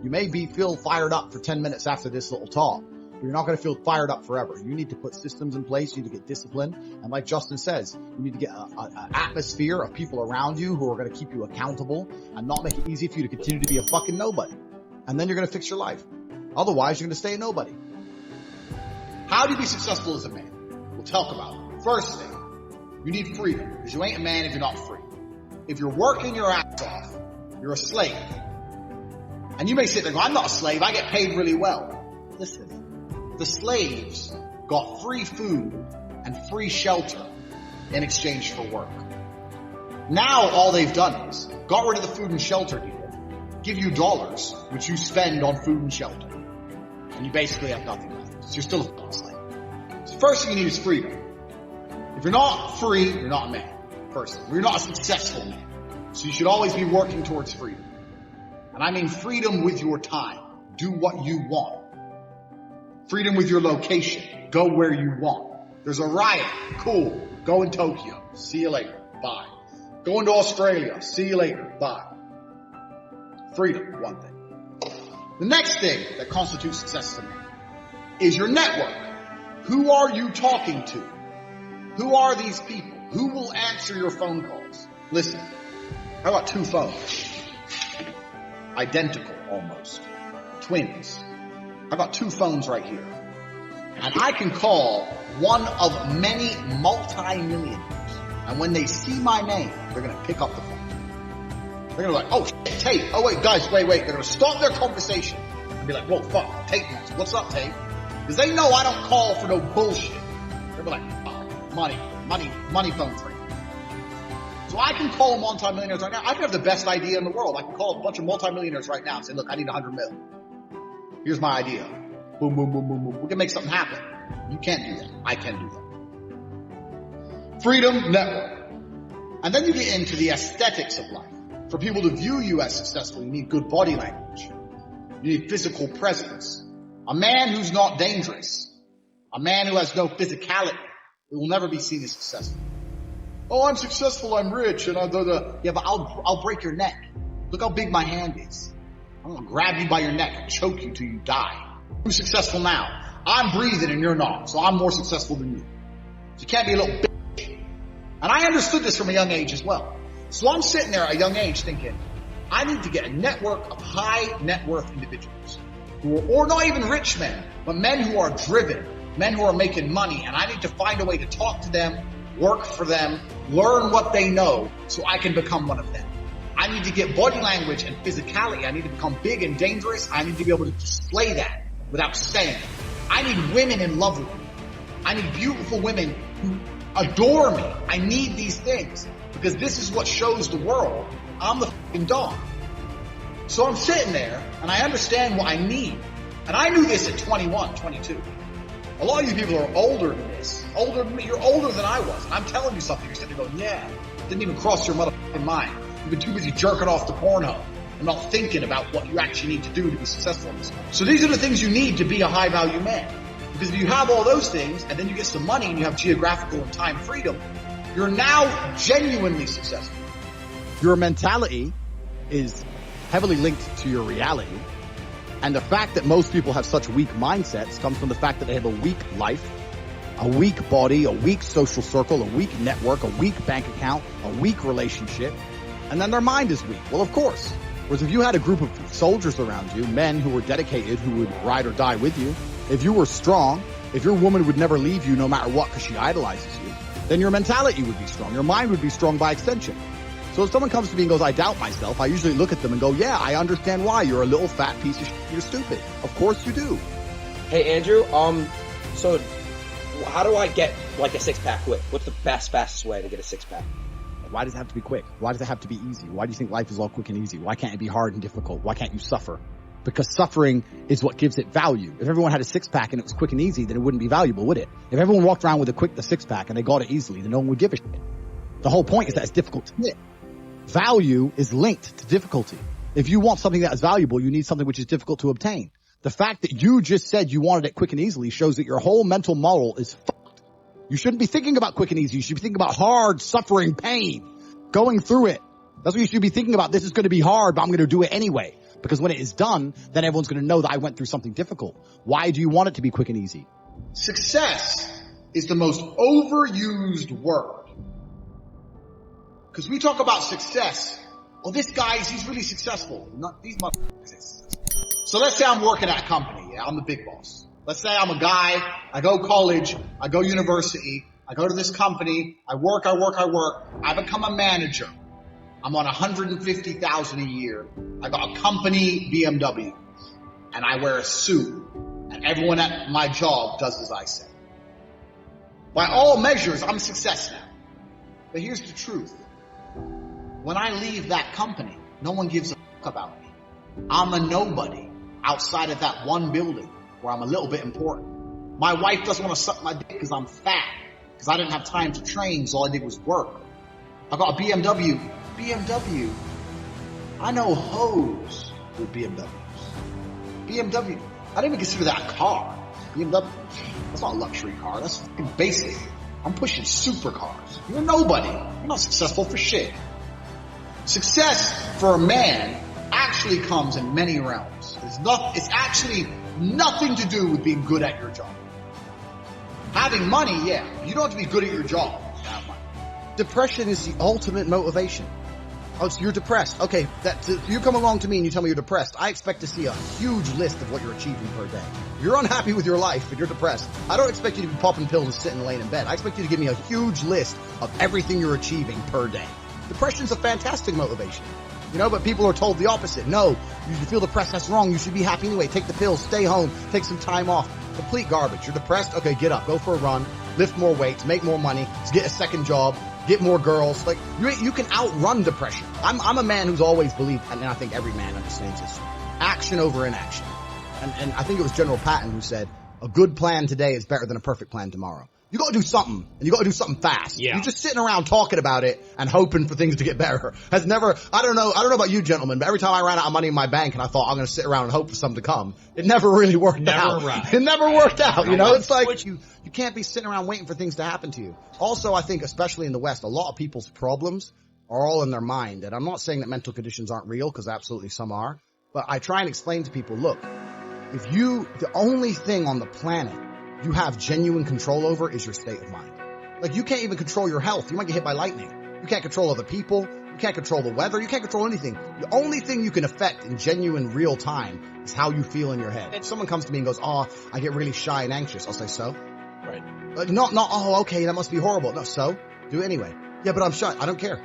You may feel fired up for 10 minutes after this little talk, but you're not going to feel fired up forever. You need to put systems in place. You need to get discipline. And like Justin says, you need to get an atmosphere of people around you who are going to keep you accountable and not make it easy for you to continue to be a fucking nobody. And then you're going to fix your life. Otherwise, you're going to stay a nobody. How do you be successful as a man? We'll talk about it. First thing, you need freedom, because you ain't a man if you're not free. If you're working your ass off, you're a slave. And you may sit there and go, I'm not a slave, I get paid really well. Listen, the slaves got free food and free shelter in exchange for work. Now all they've done is got rid of the food and shelter deal, give you dollars, which you spend on food and shelter. And you basically have nothing left. So you're still a fucking slave. So the first thing you need is freedom. If you're not free, you're not a man. First, you're not a successful man. So you should always be working towards freedom. And I mean freedom with your time. Do what you want. Freedom with your location. Go where you want. There's a riot. Cool. Go in Tokyo. See you later. Bye. Going to Australia. See you later. Bye. Freedom, one thing. The next thing that constitutes success as a man is your network. Who are you talking to? Who are these people? Who will answer your phone calls? Listen, I got 2 phones. Identical, almost. Twins. I got 2 phones right here. And I can call one of many multi-millionaires. And when they see my name, they're going to pick up the phone. They're going to be like, oh, shit, Tate. Oh, wait, guys, wait. They're going to stop their conversation and be like, whoa, fuck, Tate, what's up, Tate? Because they know I don't call for no bullshit. They'll be like, oh, money phone free. So I can call multi-millionaires right now. I can have the best idea in the world. I can call a bunch of multi-millionaires right now and say, look, I need 100 mil. Here's my idea. Boom, boom, boom, boom, boom. We can make something happen. You can't do that. I can do that. Freedom, network. And then you get into the aesthetics of life. For people to view you as successful, you need good body language. You need physical presence. A man who's not dangerous. A man who has no physicality. It will never be seen as successful. Oh, I'm successful, I'm rich, and yeah, but I'll break your neck. Look how big my hand is. I'm gonna grab you by your neck and choke you till you die. Who's successful now? I'm breathing and you're not, so I'm more successful than you. So you can't be a little bitch. And I understood this from a young age as well. So I'm sitting there at a young age thinking, I need to get a network of high net worth individuals, or not even rich men, but men who are driven, men who are making money, and I need to find a way to talk to them, work for them, learn what they know so I can become one of them. I need to get body language and physicality. I need to become big and dangerous. I need to be able to display that without saying it. I need women in love with me. I need beautiful women who adore me. I need these things because this is what shows the world I'm the fucking dog. So I'm sitting there and I understand what I need. And I knew this at 21, 22. A lot of you people are older than this. Older than me. You're older than I was. And I'm telling you something. You're sitting there going, yeah. Didn't even cross your motherfucking mind. You've been too busy jerking off to Pornhub and not thinking about what you actually need to do to be successful in this life. So these are the things you need to be a high value man. Because if you have all those things and then you get some money and you have geographical and time freedom, you're now genuinely successful. Your mentality is heavily linked to your reality. And the fact that most people have such weak mindsets comes from the fact that they have a weak life, a weak body, a weak social circle, a weak network, a weak bank account, a weak relationship, and then their mind is weak. Well, of course. Whereas if you had a group of soldiers around you, men who were dedicated, who would ride or die with you, if you were strong, if your woman would never leave you no matter what because she idolizes you, then your mentality would be strong. Your mind would be strong by extension. So if someone comes to me and goes, I doubt myself, I usually look at them and go, yeah, I understand why. You're a little fat piece of shit. You're stupid. Of course you do. Hey, Andrew, so how do I get like a 6-pack quick? What's the fastest way to get a 6-pack? Why does it have to be quick? Why does it have to be easy? Why do you think life is all quick and easy? Why can't it be hard and difficult? Why can't you suffer? Because suffering is what gives it value. If everyone had a 6-pack and it was quick and easy, then it wouldn't be valuable, would it? If everyone walked around with the 6-pack and they got it easily, then no one would give a shit. The whole point is that it's difficult to get. Value is linked to difficulty. If you want something that is valuable, you need something which is difficult to obtain. The fact that you just said you wanted it quick and easily shows that your whole mental model is fucked. You shouldn't be thinking about quick and easy. You should be thinking about hard, suffering, pain, going through it. That's what you should be thinking about. This is going to be hard, but I'm going to do it anyway. Because when it is done, then everyone's going to know that I went through something difficult. Why do you want it to be quick and easy? Success is the most overused word. Because we talk about success. Oh, this guy, he's really successful. These motherfuckers. So let's say I'm working at a company. Yeah, I'm the big boss. Let's say I'm a guy. I go college. I go university. I go to this company. I work. I become a manager. I'm on $150,000 a year. I got a company BMW. And I wear a suit. And everyone at my job does as I say. By all measures, I'm a success now. But here's the truth. When I leave that company, no one gives a fuck about me. I'm a nobody outside of that one building where I'm a little bit important. My wife doesn't want to suck my dick because I'm fat, because I didn't have time to train, so all I did was work. I got a BMW. BMW. I know hoes with BMWs. BMW. I didn't even consider that a car. BMW. That's not a luxury car. That's fucking basic. I'm pushing supercars. You're nobody. You're not successful for shit. Success for a man actually comes in many realms. It's actually nothing to do with being good at your job. Having money, yeah. You don't have to be good at your job to have money. Depression is the ultimate motivation. Oh, so you're depressed. Okay, you come along to me and you tell me you're depressed. I expect to see a huge list of what you're achieving per day. You're unhappy with your life and you're depressed. I don't expect you to be popping pills and sitting laying in bed. I expect you to give me a huge list of everything you're achieving per day. Depression's a fantastic motivation. You know, but people are told the opposite. No, you feel depressed, that's wrong. You should be happy anyway. Take the pills, stay home, take some time off. Complete garbage. You're depressed? Okay, get up, go for a run, lift more weights, make more money, get a second job, get more girls. Like, you can outrun depression. I'm a man who's always believed, and I think every man understands this, action over inaction. And I think it was General Patton who said, a good plan today is better than a perfect plan tomorrow. You gotta do something, and you gotta do something fast. Yeah. You're just sitting around talking about it and hoping for things to get better. I don't know about you gentlemen, but every time I ran out of money in my bank and I thought I'm gonna sit around and hope for something to come, it never really worked out. Right. It never worked out, you know? It's like, you can't be sitting around waiting for things to happen to you. Also, I think, especially in the West, a lot of people's problems are all in their mind. And I'm not saying that mental conditions aren't real, because absolutely some are. But I try and explain to people, look, the only thing on the planet you have genuine control over is your state of mind. Like, you can't even control your health. You might get hit by lightning. You can't control other people. You can't control the weather. You can't control anything. The only thing you can affect in genuine real time is how you feel in your head. If someone comes to me and goes, oh, I get really shy and anxious, I'll say, so? Right. Oh, okay, that must be horrible. No, so? Do it anyway. Yeah, but I'm shy. I don't care.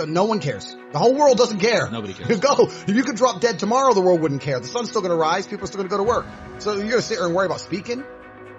No one cares. The whole world doesn't care. Nobody cares. Go. If you could drop dead tomorrow, the world wouldn't care. The sun's still going to rise. People are still going to go to work. So you're going to sit there and worry about speaking?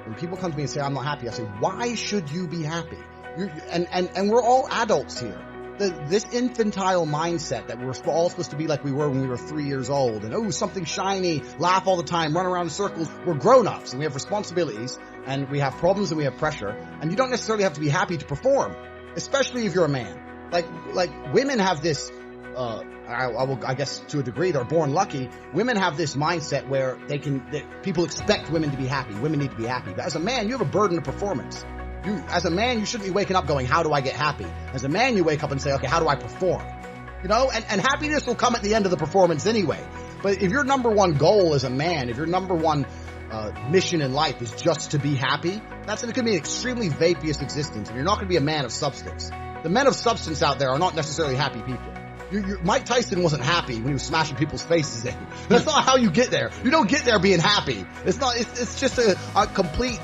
When people come to me and say, I'm not happy, I say, why should you be happy? And we're all adults here. This infantile mindset that we're all supposed to be like we were when we were 3 years old, and oh, something shiny, laugh all the time, run around in circles. We're grown-ups and we have responsibilities and we have problems and we have pressure, and you don't necessarily have to be happy to perform, especially if you're a man. Like women have this, I guess to a degree, they're born lucky. Women have this mindset where people expect women to be happy. Women need to be happy. But as a man, you have a burden of performance. As a man, you shouldn't be waking up going, how do I get happy? As a man, you wake up and say, okay, how do I perform? You know, and happiness will come at the end of the performance anyway. But if your number one goal as a man, if your number one mission in life is just to be happy, that's going to be an extremely vaporous existence, and you're not going to be a man of substance. The men of substance out there are not necessarily happy people. Mike Tyson wasn't happy when he was smashing people's faces in. That's not how you get there. You don't get there being happy. It's just the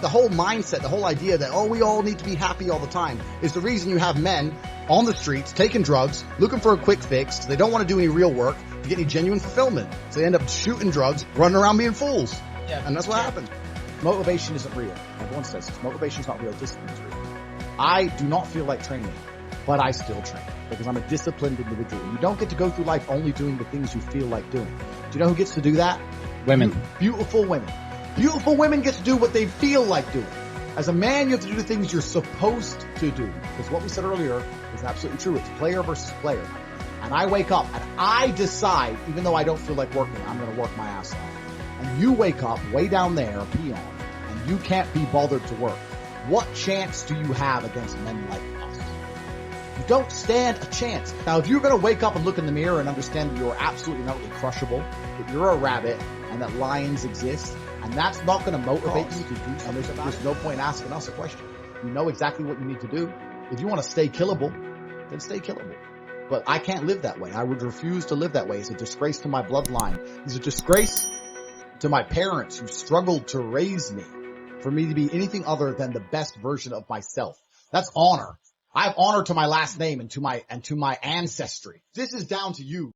whole mindset, the whole idea that, oh, we all need to be happy all the time is the reason you have men on the streets taking drugs, looking for a quick fix. They don't want to do any real work to get any genuine fulfillment. So they end up shooting drugs, running around being fools. Yeah. And that's what happens. Motivation isn't real. Everyone says this. Motivation is not real. Discipline is real. I do not feel like training, but I still train because I'm a disciplined individual. You don't get to go through life only doing the things you feel like doing. Do you know who gets to do that? Women. Beautiful women. Beautiful women get to do what they feel like doing. As a man, you have to do the things you're supposed to do. Because what we said earlier is absolutely true. It's player versus player. And I wake up and I decide, even though I don't feel like working, I'm going to work my ass off. And you wake up way down there, a peon, and you can't be bothered to work. What chance do you have against men like us? You don't stand a chance. Now, if you're going to wake up and look in the mirror and understand that you're absolutely not really crushable, that you're a rabbit and that lions exist, and that's not going to motivate you to do something, there's no point asking us a question. You know exactly what you need to do. If you want to stay killable, then stay killable. But I can't live that way. I would refuse to live that way. It's a disgrace to my bloodline. It's a disgrace to my parents who struggled to raise me for me to be anything other than the best version of myself. That's honor. I have honor to my last name and to my ancestry. This is down to you.